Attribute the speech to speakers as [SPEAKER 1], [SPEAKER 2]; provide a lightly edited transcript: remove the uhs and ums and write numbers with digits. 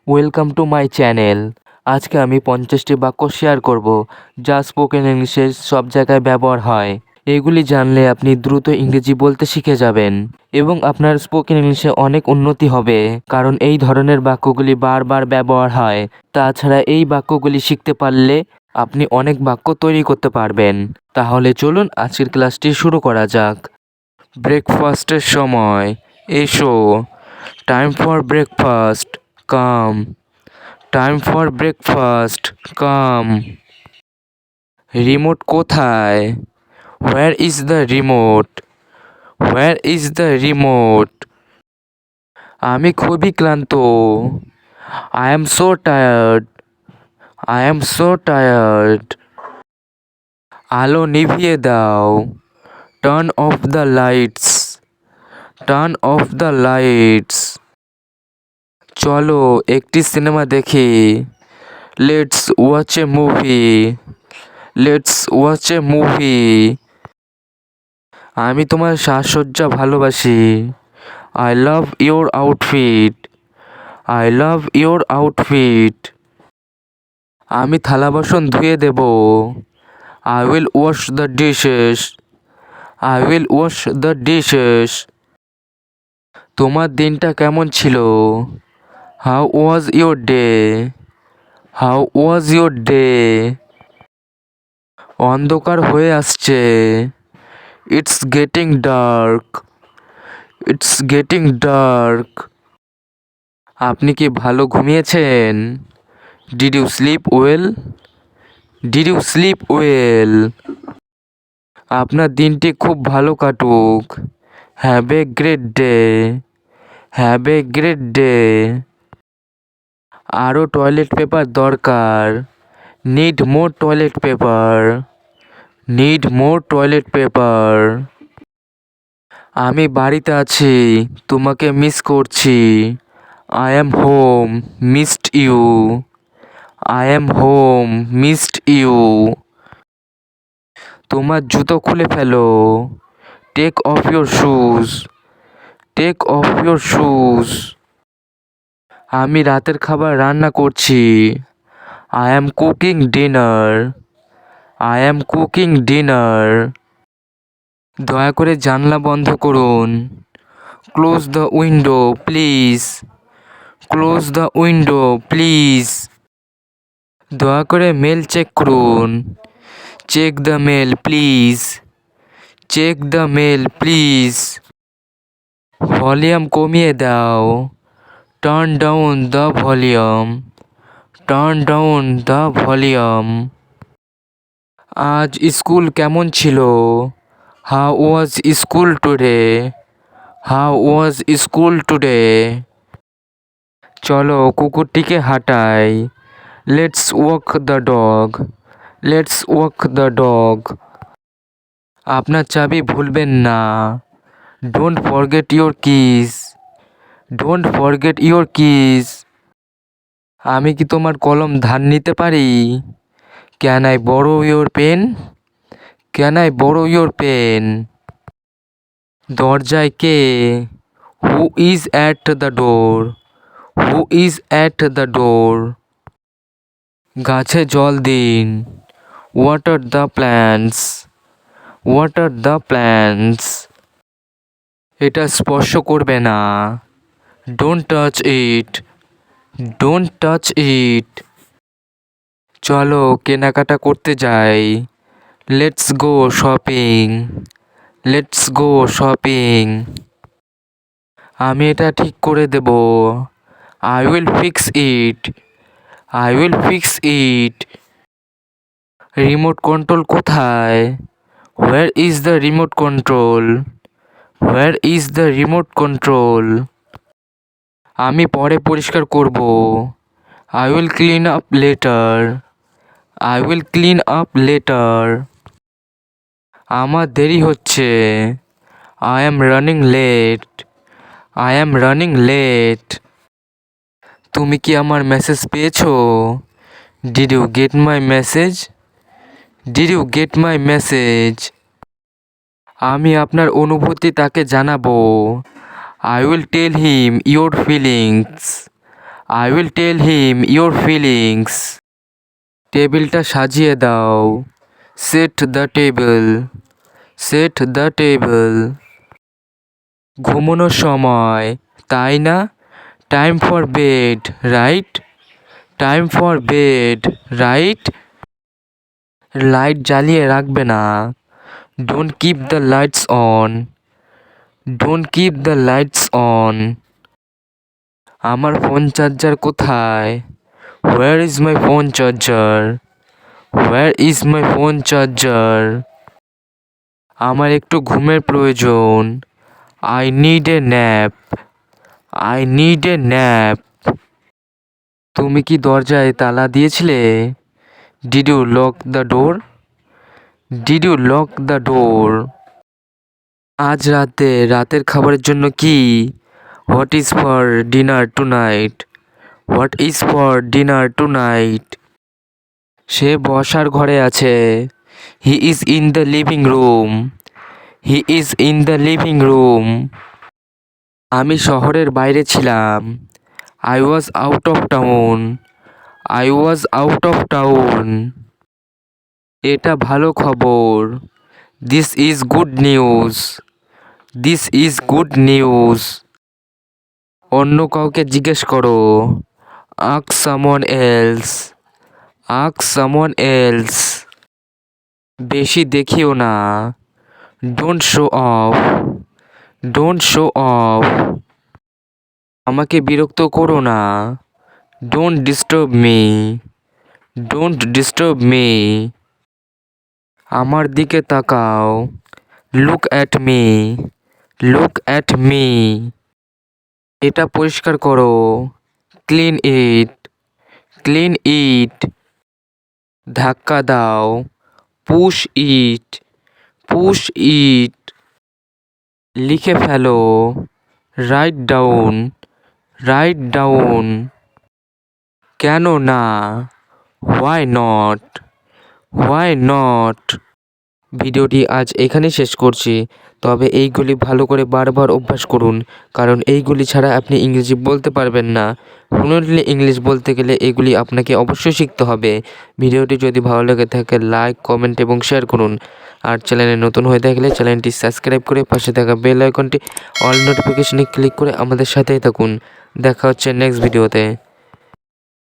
[SPEAKER 1] Welcome to my channel. আজকে আমি 50টি বাক্য শেয়ার করব যা স্পোকেন ইংলিশের সব জায়গায় ব্যবহার হয়। এগুলি জানলে আপনি দ্রুত ইংরেজি বলতে শিখে যাবেন এবং আপনার স্পোকেন ইংলিশে অনেক উন্নতি হবে, কারণ এই ধরনের বাক্যগুলি বারবার ব্যবহার হয়। তাছাড়া এই বাক্যগুলি শিখতে পারলে আপনি অনেক বাক্য তৈরি করতে পারবেন। তাহলে চলুন আজকের ক্লাসটি শুরু করা যাক। ব্রেকফাস্টের সময়, এসো। Time for breakfast, come. Time for breakfast, come. Remote কোথায়? Where is the remote? Where is the remote? আমি খুবই ক্লান্ত। I am so tired. I am so tired. আলো নিভিয়ে দাও। Turn off the lights. Turn off the lights. চলো একটি cinema দেখি। Let's watch a movie. Let's watch a movie. আমি তোমার সাজসজ্জা ভালোবাসি। I love your outfit. I love your outfit. আমি থালা বাসন ধুয়ে দেব। I will wash the dishes. I will wash the dishes. তোমার দিনটা কেমন ছিল? How was your day? How was your day? অন্ধকার হয়ে আসছে। It's getting dark. It's getting dark. আপনি কি ভালো ঘুমিয়েছেন? Did you sleep well? Did you sleep well? আপনার দিনটি খুব ভালো কাটুক। Have a great day. Have a great day. আরও টয়লেট পেপার দরকার। Need more toilet paper. Need more toilet paper. আমি বাড়িতে আছি, তোমাকে মিস করছি। I am home, missed you. I am home, missed you. তোমার জুতো খুলে ফেলো। Take off your shoes. Take off your shoes. আমি রাতের খাবার রান্না করছি। I am cooking dinner. I am cooking dinner. দয়া করে জানলা বন্ধ করুন। Close the window please. Close the window please. দয়া করে মেল চেক করুন। Check the mail please. Check the mail please. Volume কমিয়ে দাও। Turn down the volume. Turn down the volume. আজ স্কুল কেমন ছিল? How was school today? How was school today? চলো কুকুরটিকে হাঁটাই। Let's walk the dog. Let's walk the dog. আপনার চাবি ভুলবেন না। Don't forget your keys. Don't forget your keys. আমি কি তোমার কলম ধার নিতে পারি? Can I borrow your pen? Can I borrow your pen? দরজায় কে? Who is at the door? Who is at the door? গাছে জল দিন। Water the plants. Water the plants. এটা স্পর্শ করবে না। Don't touch it. Don't touch it. চলো কেনাকাটা করতে যাই। Let's go shopping. Let's go shopping. আমি এটা ঠিক করে দেব। I will fix it. I will fix it. Remote control কোথায়? Where is the remote control? Where is the remote control? আমি পরে পরিষ্কার করব। I will clean up later. I will clean up later. আমার দেরি হচ্ছে। I am running late. I am running late. তুমি কি আমার মেসেজ পেয়েছো? Did you get my message? Did you get my message? আমি আপনার অনুভূতি তাকে জানাবো। I will tell him your feelings. I will tell him your feelings. টেবিলটা সাজিয়ে দাও। Set the table. Set the table. ঘুমানোর সময়, তাই না? Time for bed, right? Time for bed, right? Light জ্বালিয়ে রাখবে না। Don't keep the lights on. Don't keep the lights on. আমার ফোন চার্জার কোথায়? Where is my phone charger? Where is my phone charger? আমার একটু ঘুমের প্রয়োজন। I need a nap. I need a nap. তুমি কি দরজায় তালা দিয়েছিলে? Did you lock the door? Did you lock the door? আজ রাতের খাবারের জন্য কি? What is for dinner tonight? What is for dinner tonight? সে বসার ঘরে আছে। He is in the living room. He is in the living room. আমি শহরের বাইরে ছিলাম। I was out of town. I was out of town. এটা ভালো খবর। This is good news. This is good news. অন্য কাউকে জিজ্ঞেস করো। Ask someone else. Ask someone else. বেশি দেখিও না। Don't show off. Don't show off. আমাকে বিরক্ত করো না। Don't disturb me. Don't disturb me. আমার দিকে তাকাও। Look at me. Look at me. এটা পরিষ্কার করো। Clean it. Clean it. ধাক্কা দাও। Push it. Push it. লিখে ফেলো। Write down. Write down. কেন না? Why not? Why not? ভিডিওটি আজ এখানেই শেষ করছি। তবে এইগুলি ভালো করে বারবার অভ্যাস করুন, কারণ এইগুলি ছাড়া আপনি ইংরেজি বলতে পারবেন না। ফ্লুয়েন্টলি ইংলিশ বলতে গেলে এগুলি আপনাকে অবশ্যই শিখতে হবে। ভিডিওটি যদি ভালো লেগে থাকে লাইক, কমেন্ট এবং শেয়ার করুন। আর চ্যানেলে নতুন হয়ে থাকলে চ্যানেলটি সাবস্ক্রাইব করে পাশে থাকা বেল আইকনটি অল নোটিফিকেশনে ক্লিক করে আমাদের সাথেই থাকুন। দেখা হচ্ছে নেক্সট ভিডিওতে।